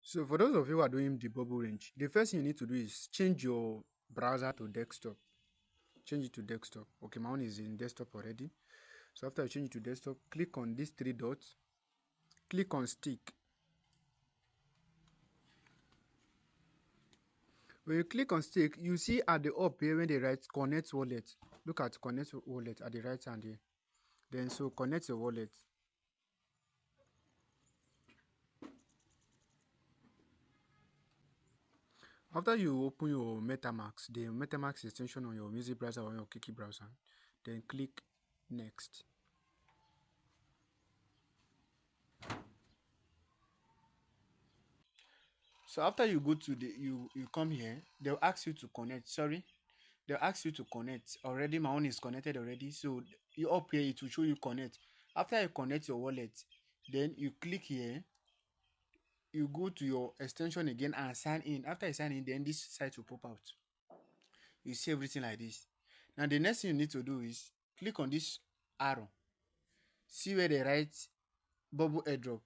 So for those of you who are doing the bubble range, the first thing you need to do is change your browser to desktop. Change it to desktop. Okay, my own is in desktop already. So after you change it to desktop, click on these three dots, click on stick. When you click on stick, you see at the up here when they write connect wallet. Look at connect wallet at the right hand here. Then so connect your wallet. After you open your metamask, the metamask extension on your music browser or your Kiki browser, then click next. So after you go to the you come here, they'll ask you to connect. Sorry, they'll ask you to connect. Already my own is connected already. So you up here it will show you connect. After you connect your wallet, then you click here, you go to your extension again and sign in. After you sign in, then this site will pop out. You see everything like this. Now the next thing you need to do is click on this arrow. See where they write bubble airdrop.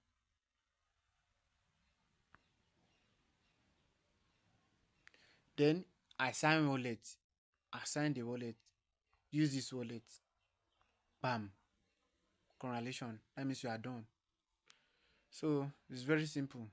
Then assign wallet. Assign the wallet. Use this wallet. Bam. Correlation. That means you are done. So it's very simple.